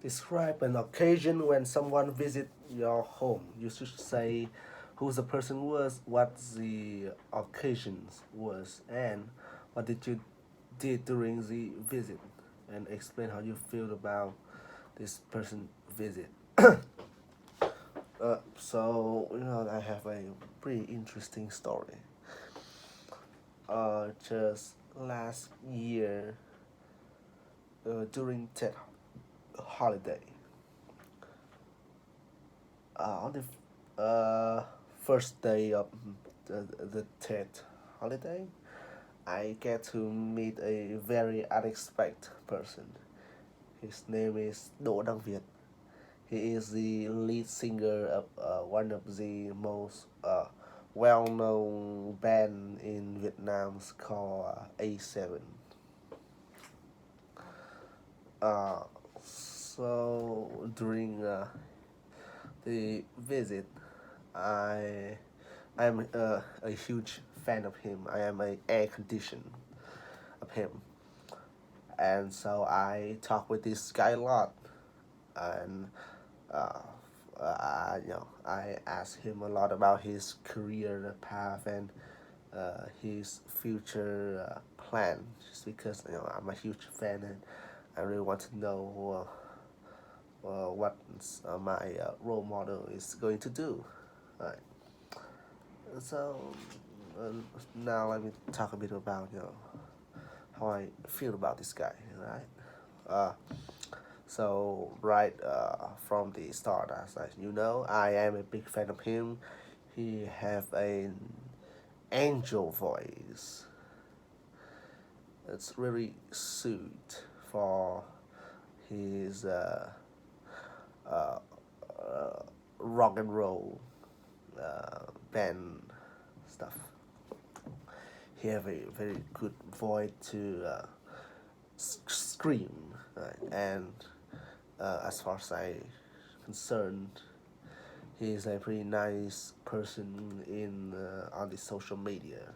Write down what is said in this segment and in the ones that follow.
Describe an occasion when someone visit your home. You should say who the person was, what the occasions was, and what did you did during the visit, and explain how you feel about this person visit. I have a pretty interesting story. Just last year, during Tet holiday, on the first day of the Tet holiday, I get to meet a very unexpected person. His name is Đỗ Đăng Việt. He is the lead singer of one of the most well-known band in Vietnam called A7. Uh, so during the visit, I I am a huge fan of him. I am a air condition of him, and so I talk with this guy a lot, and uh, I asked him a lot about his career path and his future plan. Just because I'm a huge fan and I really want to know what my role model is going to do. Right. So uh, now let me talk a bit about how I feel about this guy. Right. Uh, So right from the start, as you know, I am a big fan of him. He have an angel voice. It's really suit for his uh, uh, rock and roll band stuff. He have a very good voice to scream, right? And as far as I concerned, he's a pretty nice person in on the social media.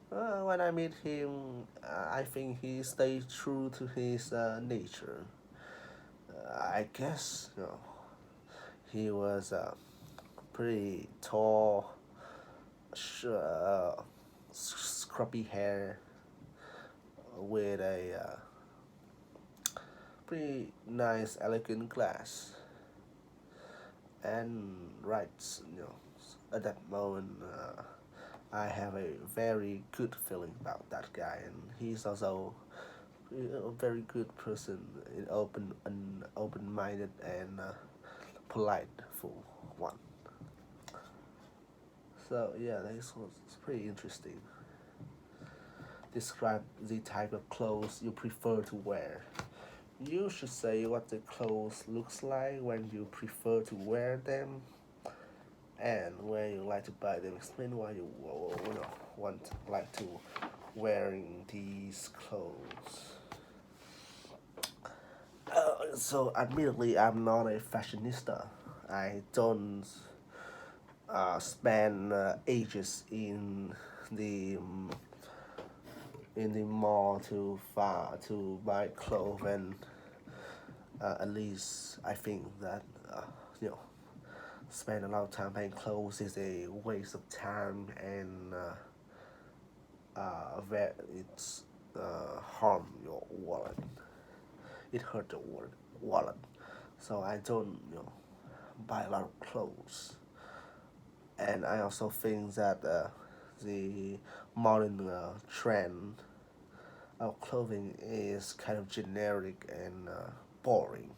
When I meet him, I think he stays true to his nature. I guess he was pretty tall, scruffy hair with a pretty nice, elegant glass. And right, at that moment, I have a very good feeling about that guy, and he's also a very good person, open-minded and polite for one. So yeah, this was pretty interesting. Describe the type of clothes you prefer to wear. You should say what the clothes looks like when you prefer to wear them and when you like to buy them. Explain why you want like to wearing these clothes. So admittedly, I'm not a fashionista. I don't spend ages the in the mall to buy clothes, and at least I think that you know spend a lot of time buying clothes is a waste of time and it's harm your wallet. It hurt the wallet. So I don't buy a lot of clothes, and I also think that the modern trend of clothing is kind of generic and boring.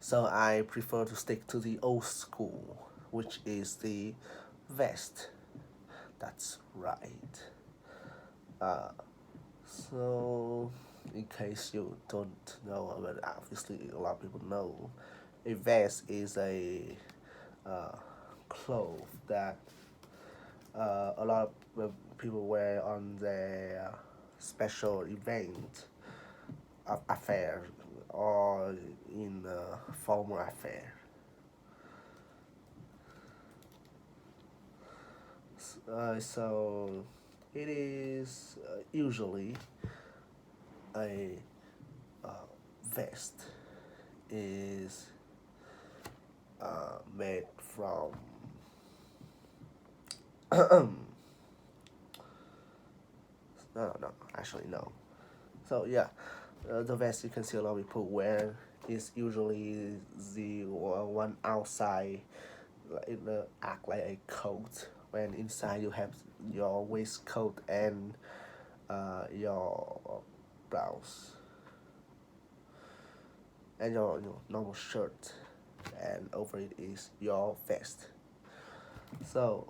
So I prefer to stick to the old school, which is the vest. That's right. Uh, so, in case you don't know, but obviously a lot of people know, a vest is a uh, cloth that a lot of people wear on their special event affair or in a formal affair. So it is usually a uh, vest is made from no, actually no. So yeah, the vest you can see a lot of people wear is usually the one outside, like act like a coat. When inside you have your waistcoat and your blouse and your normal shirt, and over it is your vest. So,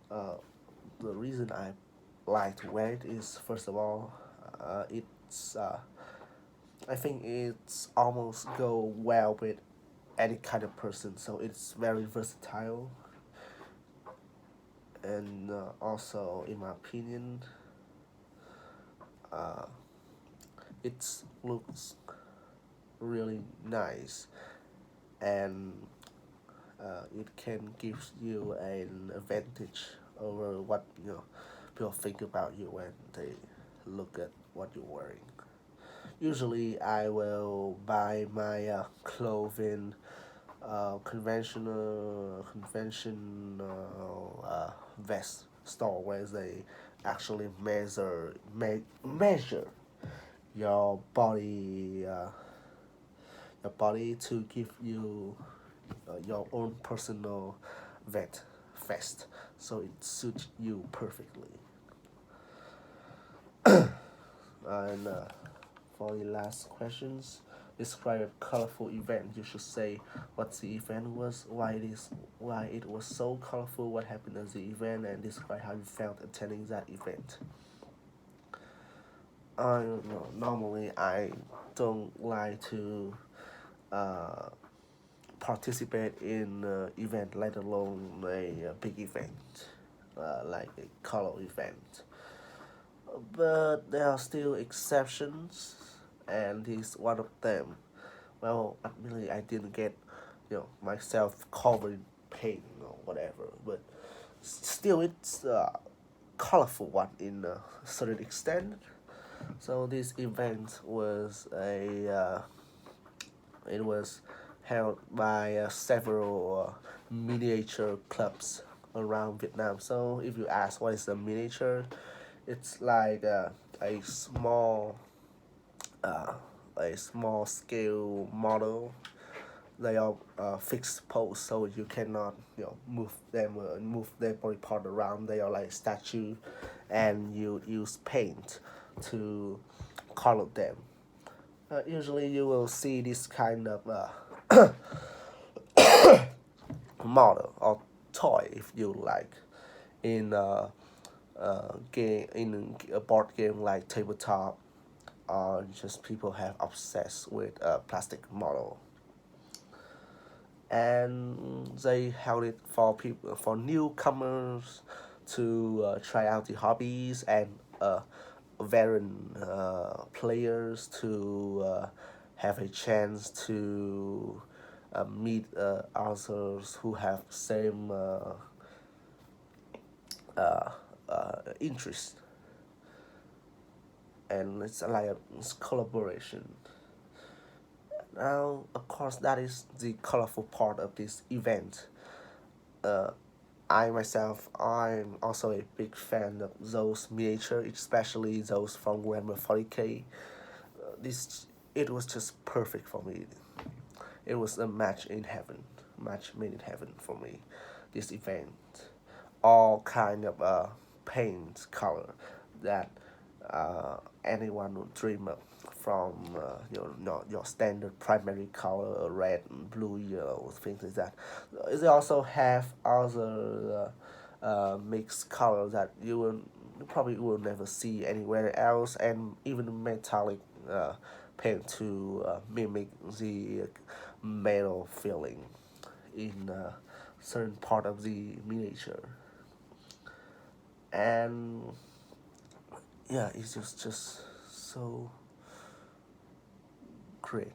uh, the reason I like to wear it is, first of all, it's I think it's almost go well with any kind of person. So it's very versatile, and also, in my opinion, uh, it looks really nice, and it can give you an advantage over what people think about you when they look at what you're wearing. Usually, I will buy my clothing conventional vest store where they actually measure your body to give you your own personal vet vest, so it suits you perfectly. And for the last questions, describe a colorful event. You should say what the event was, why it was so colorful, what happened at the event, and describe how you felt attending that event. I don't know. Normally, I don't like to uh, participate in event, let alone a big event, like a color event. But there are still exceptions, and he's one of them. Well, admittedly, I didn't get, myself covered in paint or whatever, but still, it's a colorful one in a certain extent. So this event was it was held by several miniature clubs around Vietnam. So if you ask what is a miniature, it's like uh, a small scale model. They are fixed pose, so you cannot move their body part around. They are like statue, and you use paint to color them. Usually, you will see this kind of model or toy, if you like, in game in a board game like tabletop, or just people have obsessed with a plastic model, and they held it for people for newcomers to try out the hobbies, and veteran players to have a chance to meet others who have same interest, and it's like it's collaboration. Now, of course, that is the colorful part of this event. Uh, I myself, I'm also a big fan of those miniature, especially those from Warhammer 40k. This it was just perfect for me. It was a match made in heaven for me. This event, all kind of paint color that anyone would dream of, from your standard primary color, red and blue, things like that. They also have other mixed colors that you probably will never see anywhere else, and even metallic paint to mimic the metal feeling in certain part of the miniature. And yeah, it's just so great.